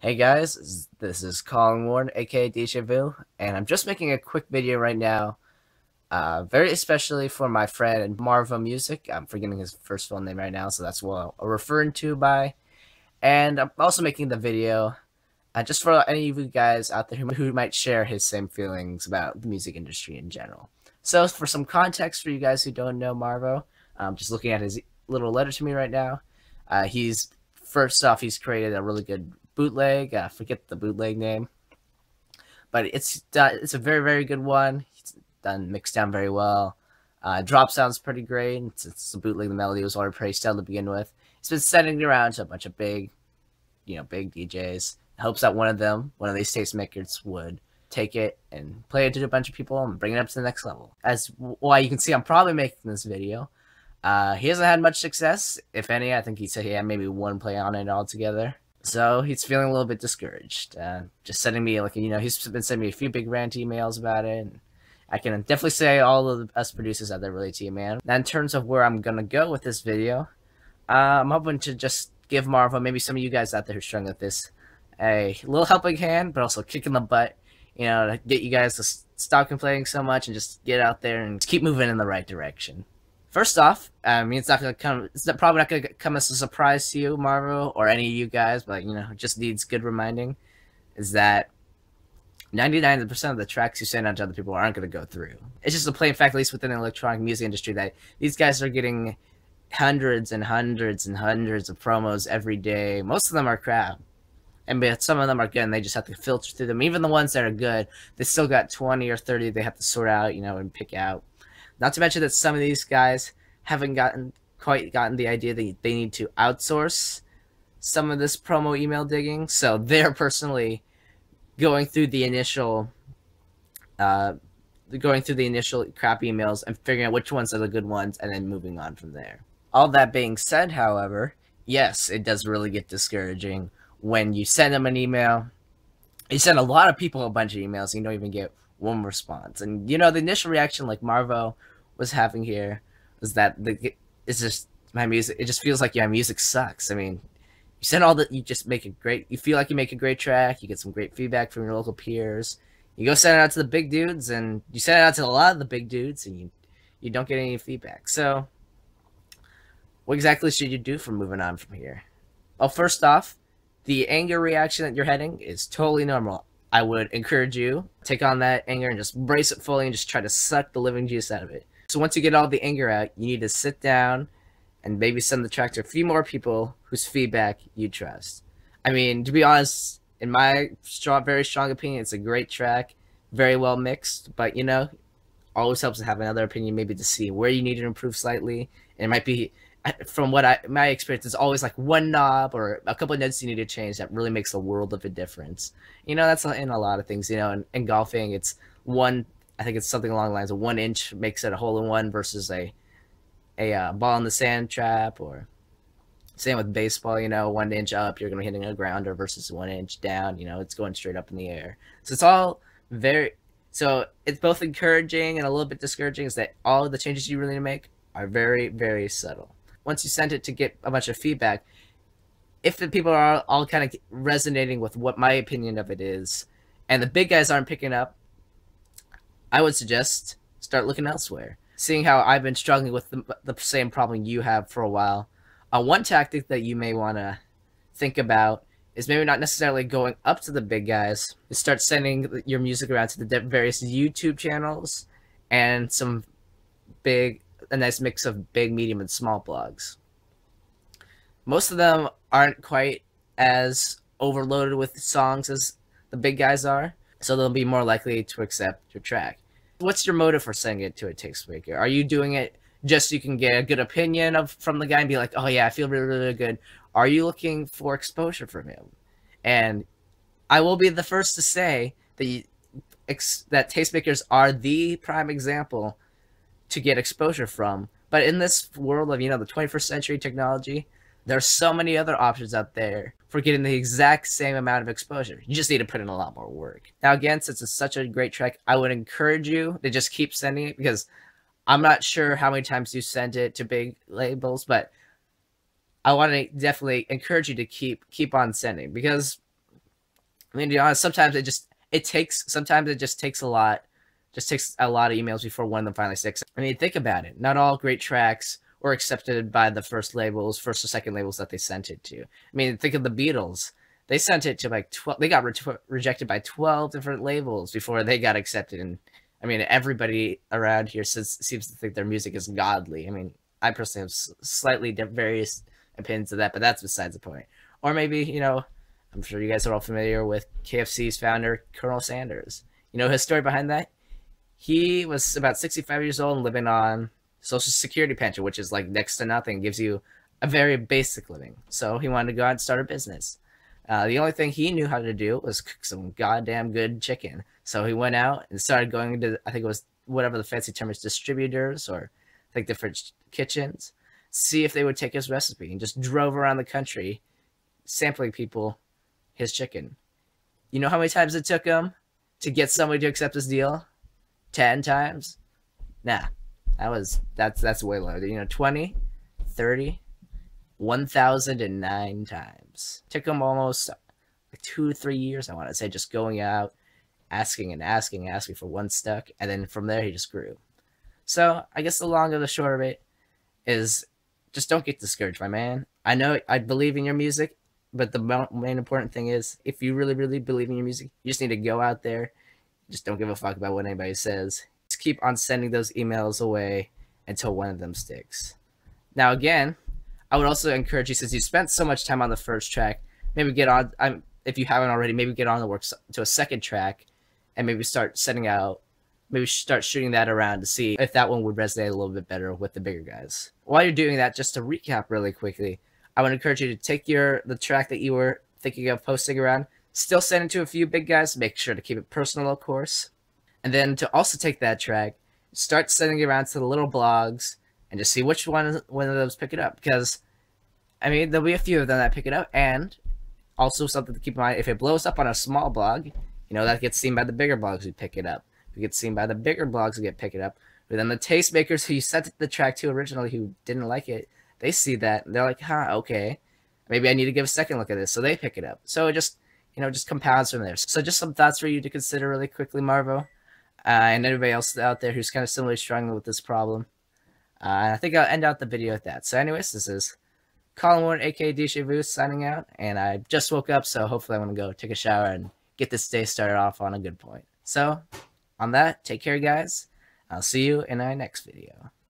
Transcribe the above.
Hey guys, this is Colin Warren, aka Deja Vu, and I'm just making a quick video right now, very especially for my friend Marvo Music. I'm forgetting his first full name right now, so that's what I'm referring to by. And I'm also making the video just for any of you guys out there who might share his same feelings about the music industry in general. So, for some context for you guys who don't know Marvo, just looking at his little letter to me right now, he's first off, he's created a really good bootleg. Forget the bootleg name, but it's a very good one. It's done mixed down very well. Drop sounds pretty great. It's a bootleg. The melody was already pretty stale to begin with. It's been sending it around to a bunch of big DJs. Hopes that one of these tastemakers would take it and play it to a bunch of people and bring it up to the next level. As why you can see, I'm probably making this video. He hasn't had much success, if any. I think he said he had maybe one play on it altogether. So he's feeling a little bit discouraged. Just sending me, he's been sending me a few big rant emails about it. And I can definitely say all of us producers out there relate to you, man. Now, in terms of where I'm going to go with this video, I'm hoping to just give Marvo, maybe some of you guys out there who are struggling with this, a little helping hand, but also kick in the butt, to get you guys to stop complaining so much and just get out there and keep moving in the right direction. First off, it's probably not gonna come as a surprise to you, Marvo, or any of you guys, but it just needs good reminding, is that 99% of the tracks you send out to other people aren't gonna go through. It's just a plain fact, at least within the electronic music industry, that these guys are getting hundreds and hundreds and hundreds of promos every day. Most of them are crap. But some of them are good, and they just have to filter through them. Even the ones that are good, they still got 20 or 30 they have to sort out, and pick out. Not to mention that some of these guys haven't quite gotten the idea that they need to outsource some of this promo email digging. So they're personally going through the initial crap emails and figuring out which ones are the good ones and then moving on from there. All that being said, however, yes, it does really get discouraging when you send them an email. You send a lot of people a bunch of emails and you don't even get one response. And the initial reaction, like Marvo was having here, was that it's just my music. It just feels like music sucks. I mean, you send all that, you just make it great. You feel like you make a great track. You get some great feedback from your local peers. You go send it out to the big dudes, and you send it out to a lot of the big dudes, and you don't get any feedback. So, what exactly should you do for moving on from here? Well, first off, the anger reaction that you're having is totally normal. I would encourage you to take on that anger and just brace it fully and just try to suck the living juice out of it. So once you get all the anger out, you need to sit down and maybe send the track to a few more people whose feedback you trust. I mean, to be honest, in my very strong opinion, it's a great track, very well mixed, but always helps to have another opinion, maybe to see where you need to improve slightly. And it might be, from my experience, it's always like one knob or a couple of notes you need to change that really makes a world of a difference. That's in a lot of things. In golfing, it's I think it's something along the lines of 1 inch makes it a hole in one versus a ball in the sand trap, or same with baseball. 1 inch up, you're gonna be hitting a grounder versus 1 inch down. It's going straight up in the air. So it's all so it's both encouraging and a little bit discouraging, is that all of the changes you really need to make are very subtle. Once you send it to get a bunch of feedback, if the people are all kind of resonating with what my opinion of it is, and the big guys aren't picking up, I would suggest start looking elsewhere. Seeing how I've been struggling with the same problem you have for a while, one tactic that you may want to think about is maybe not necessarily going up to the big guys, is start sending your music around to the various YouTube channels and a nice mix of big, medium, and small blogs. Most of them aren't quite as overloaded with songs as the big guys are, so they'll be more likely to accept your track. What's your motive for sending it to a tastemaker? Are you doing it just so you can get a good opinion from the guy and be like, oh yeah, I feel really good? Are you looking for exposure from him? And I will be the first to say that tastemakers are the prime example to get exposure from. But in this world of the 21st century technology, there's so many other options out there for getting the exact same amount of exposure. You just need to put in a lot more work. Now, again, since it's such a great track, I would encourage you to just keep sending it, because I'm not sure how many times you send it to big labels, but I want to definitely encourage you to keep on sending, because I mean, to be honest, sometimes sometimes it just takes a lot of emails before one of them finally sticks. I mean, think about it. Not all great tracks were accepted by the first or second labels that they sent it to. I mean, think of the Beatles. They sent it to like 12. They got rejected by 12 different labels before they got accepted. And I mean, everybody around here seems to think their music is godly. I mean, I personally have slightly various opinions of that, but that's besides the point. Or maybe, you know, I'm sure you guys are all familiar with KFC's founder, Colonel Sanders. You know his story behind that? He was about 65 years old and living on Social Security pension, which is like next to nothing, gives you a very basic living. So he wanted to go out and start a business. The only thing he knew how to do was cook some goddamn good chicken. So he went out and started going to, I think it was whatever the fancy term is, distributors or like different kitchens, see if they would take his recipe, and just drove around the country sampling people his chicken. You know how many times it took him to get somebody to accept his deal? 10 times? Nah, that's way low. You know, 20, 30, 1,009 times. Took him almost like 2-3 years, I want to say, just going out, asking and asking and asking for one stuck, and then from there he just grew. So I guess the long and the short of it is just don't get discouraged, my man. I know I believe in your music, but the main important thing is if you really, really believe in your music, you just need to go out there. Just don't give a fuck about what anybody says. Just keep on sending those emails away until one of them sticks. Now, again, I would also encourage you, since you spent so much time on the first track, maybe get on, if you haven't already, maybe get on the work to a second track and maybe start start shooting that around to see if that one would resonate a little bit better with the bigger guys. While you're doing that, just to recap really quickly, I would encourage you to take the track that you were thinking of posting around, still send it to a few big guys, make sure to keep it personal, of course, and then to also take that track, start sending it around to the little blogs, and just see which one of those pick it up. Because, I mean, there'll be a few of them that pick it up, and also something to keep in mind, if it blows up on a small blog, you know, that gets seen by the bigger blogs who pick it up. If it gets seen by the bigger blogs who pick it up, but then the tastemakers who you sent the track to originally who didn't like it, they see that, and they're like, huh, okay, maybe I need to give a second look at this, so they pick it up. So it just, you know, just compounds from there. So just some thoughts for you to consider really quickly, Marvo, and everybody else out there who's kind of similarly struggling with this problem. I think I'll end out the video with that. So anyways, this is Colin Ward, aka DJ Vu, signing out, and I just woke up, so hopefully I'm going to go take a shower and get this day started off on a good point. So, on that, take care, guys. I'll see you in our next video.